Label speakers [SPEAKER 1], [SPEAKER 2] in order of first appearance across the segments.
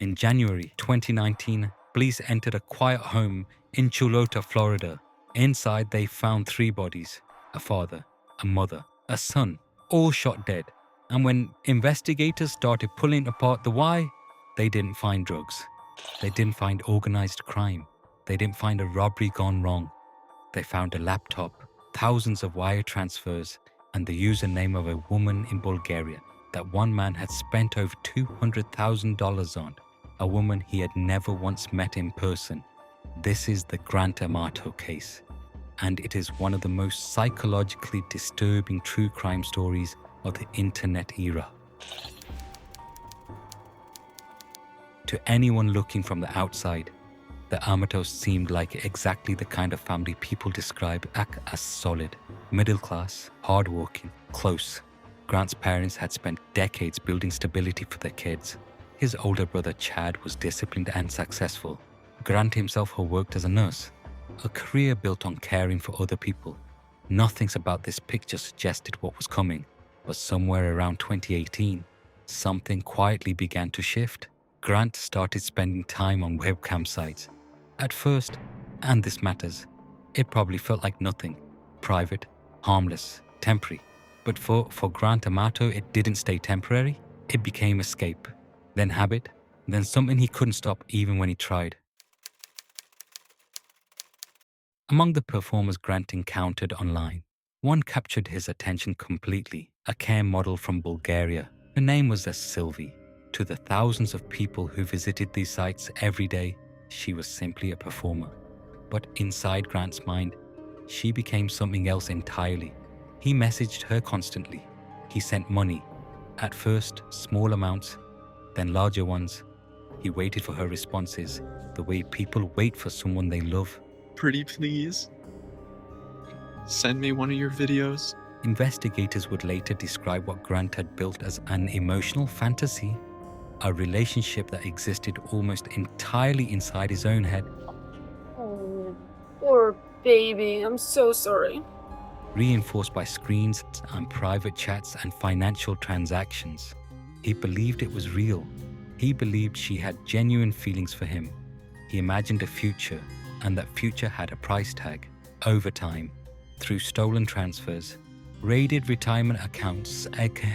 [SPEAKER 1] In January 2019, police entered a quiet home in Chuluota, Florida. Inside, they found 3 bodies: a father, a mother, a son, all shot dead. And when investigators started pulling apart the why, they didn't find drugs. They didn't find organized crime. They didn't find a robbery gone wrong. They found a laptop, thousands of wire transfers, and the username of a woman in Bulgaria that one man had spent over $200,000 on, a woman he had never once met in person. This is the Grant Amato case, and it is one of the most psychologically disturbing true crime stories of the internet era. To anyone looking from the outside, the Amatos seemed like exactly the kind of family people describe as solid, middle class, hardworking, close. Grant's parents had spent decades building stability for their kids. His older brother Chad was disciplined and successful. Grant himself had worked as a nurse, a career built on caring for other people. Nothing about this picture suggested what was coming, but somewhere around 2018, something quietly began to shift. Grant started spending time on webcam sites. At first, and this matters, it probably felt like nothing. Private, harmless, temporary. But for Grant Amato, it didn't stay temporary. It became escape, then habit, then something he couldn't stop even when he tried. Among the performers Grant encountered online, one captured his attention completely, a care model from Bulgaria. Her name was Sylvie. To the thousands of people who visited these sites every day, she was simply a performer. But inside Grant's mind, she became something else entirely. He messaged her constantly. He sent money. At first, small amounts, then larger ones. He waited for her responses, the way people wait for someone they love.
[SPEAKER 2] Pretty please, send me one of your videos.
[SPEAKER 1] Investigators would later describe what Grant had built as an emotional fantasy, a relationship that existed almost entirely inside his own head.
[SPEAKER 3] Oh, poor baby. I'm so sorry.
[SPEAKER 1] Reinforced by screens and private chats and financial transactions. He believed it was real. He believed she had genuine feelings for him. He imagined a future, and that future had a price tag. Over time, through stolen transfers, raided retirement accounts,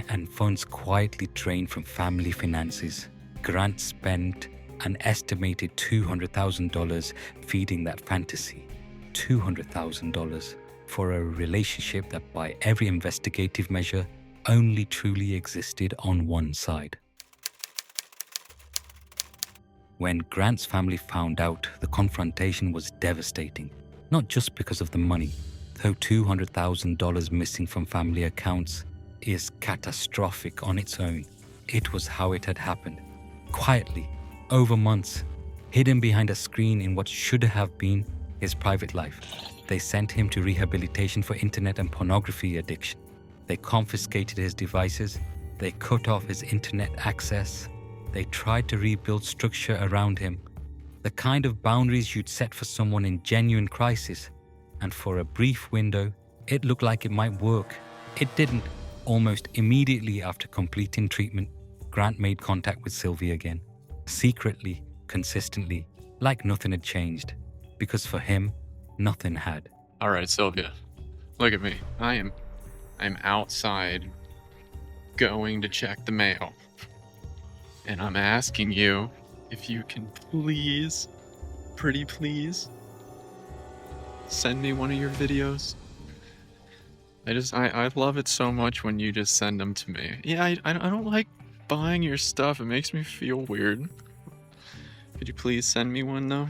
[SPEAKER 1] and funds quietly drained from family finances, Grant spent an estimated $200,000 feeding that fantasy. $200,000 for a relationship that, by every investigative measure, only truly existed on one side. When Grant's family found out, the confrontation was devastating, not just because of the money. Though $200,000 missing from family accounts is catastrophic on its own, it was how it had happened. Quietly, over months, hidden behind a screen in what should have been his private life. They sent him to rehabilitation for internet and pornography addiction. They confiscated his devices. They cut off his internet access. They tried to rebuild structure around him, the kind of boundaries you'd set for someone in genuine crisis. And for a brief window, it looked like it might work. It didn't. Almost immediately after completing treatment, Grant made contact with Sylvie again. Secretly, consistently, like nothing had changed. Because for him, nothing had.
[SPEAKER 2] All right, Sylvia, look at me. I'm outside going to check the mail. And I'm asking you if you can please, pretty please, send me one of your videos. I love it so much when you just send them to me. Yeah, I don't like buying your stuff. It makes me feel weird. Could you please send me one though?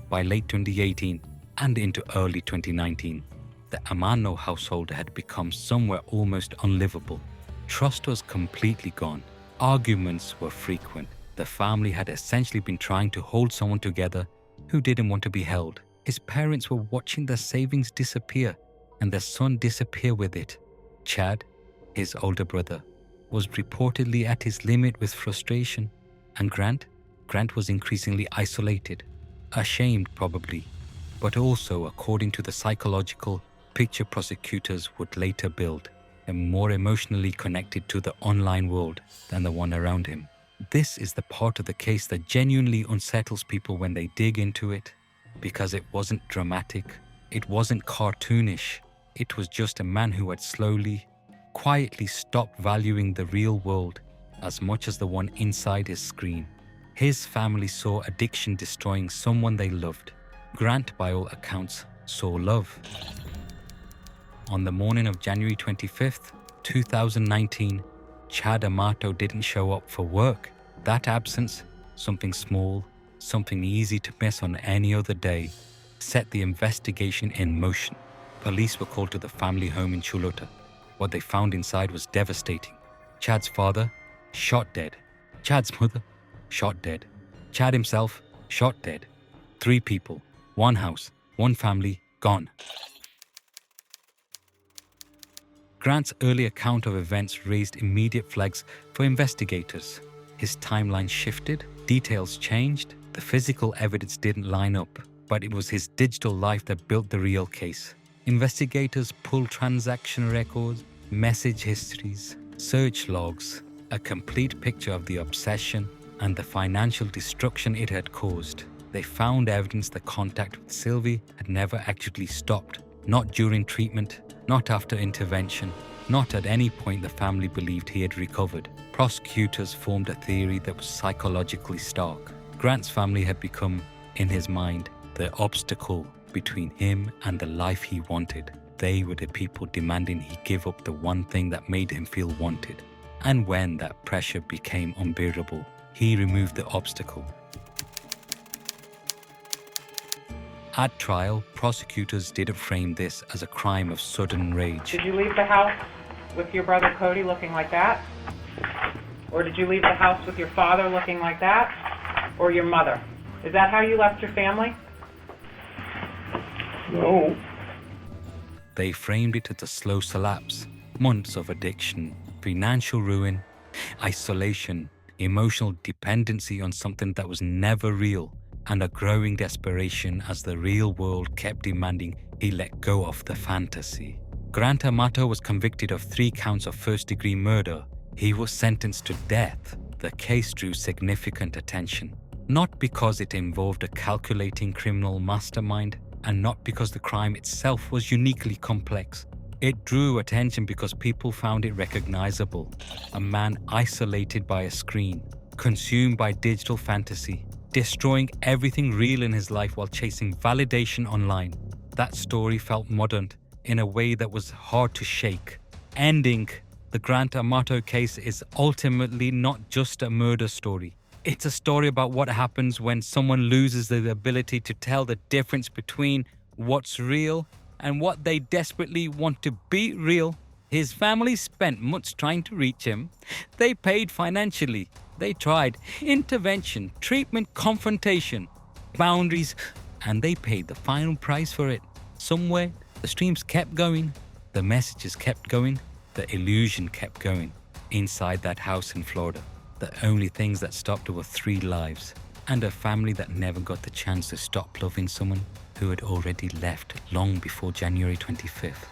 [SPEAKER 1] By late 2018 and into early 2019, the Amato household had become somewhere almost unlivable. Trust was completely gone. Arguments were frequent. The family had essentially been trying to hold someone together who didn't want to be held. His parents were watching their savings disappear and their son disappear with it. Chad, his older brother, was reportedly at his limit with frustration. And Grant was increasingly isolated, ashamed probably, but also, according to the psychological picture prosecutors would later build, and more emotionally connected to the online world than the one around him. This is the part of the case that genuinely unsettles people when they dig into it, because it wasn't dramatic, it wasn't cartoonish, it was just a man who had slowly, quietly stopped valuing the real world as much as the one inside his screen. His family saw addiction destroying someone they loved. Grant, by all accounts, saw love. On the morning of January 25th, 2019, Chad Amato didn't show up for work. That absence, something small, something easy to miss on any other day, set the investigation in motion. Police were called to the family home in Chuluota. What they found inside was devastating. Chad's father, shot dead. Chad's mother, shot dead. Chad himself, shot dead. 3 people, 1 house, 1 family, gone. Grant's early account of events raised immediate flags for investigators. His timeline shifted, details changed, the physical evidence didn't line up, but it was his digital life that built the real case. Investigators pulled transaction records, message histories, search logs, a complete picture of the obsession and the financial destruction it had caused. They found evidence that contact with Sylvie had never actually stopped, not during treatment, not after intervention, not at any point the family believed he had recovered. Prosecutors formed a theory that was psychologically stark. Grant's family had become, in his mind, the obstacle between him and the life he wanted. They were the people demanding he give up the one thing that made him feel wanted. And when that pressure became unbearable, he removed the obstacle. At trial, prosecutors didn't frame this as a crime of sudden rage.
[SPEAKER 4] Did you leave the house with your brother Cody looking like that? Or did you leave the house with your father looking like that? Or your mother? Is that how you left your family?
[SPEAKER 5] No.
[SPEAKER 1] They framed it as a slow collapse, months of addiction, financial ruin, isolation, emotional dependency on something that was never real, and a growing desperation as the real world kept demanding he let go of the fantasy. Grant Amato was convicted of 3 counts of first-degree murder. He was sentenced to death. The case drew significant attention, not because it involved a calculating criminal mastermind, and not because the crime itself was uniquely complex. It drew attention because people found it recognizable. A man isolated by a screen, consumed by digital fantasy, destroying everything real in his life while chasing validation online. That story felt modern in a way that was hard to shake. Ending the Grant Amato case is ultimately not just a murder story. It's a story about what happens when someone loses the ability to tell the difference between what's real and what they desperately want to be real. His family spent months trying to reach him. They paid financially. They tried intervention, treatment, confrontation, boundaries, and they paid the final price for it. Somewhere, the streams kept going, the messages kept going, the illusion kept going. Inside that house in Florida, the only things that stopped were 3 lives and a family that never got the chance to stop loving someone who had already left long before January 25th.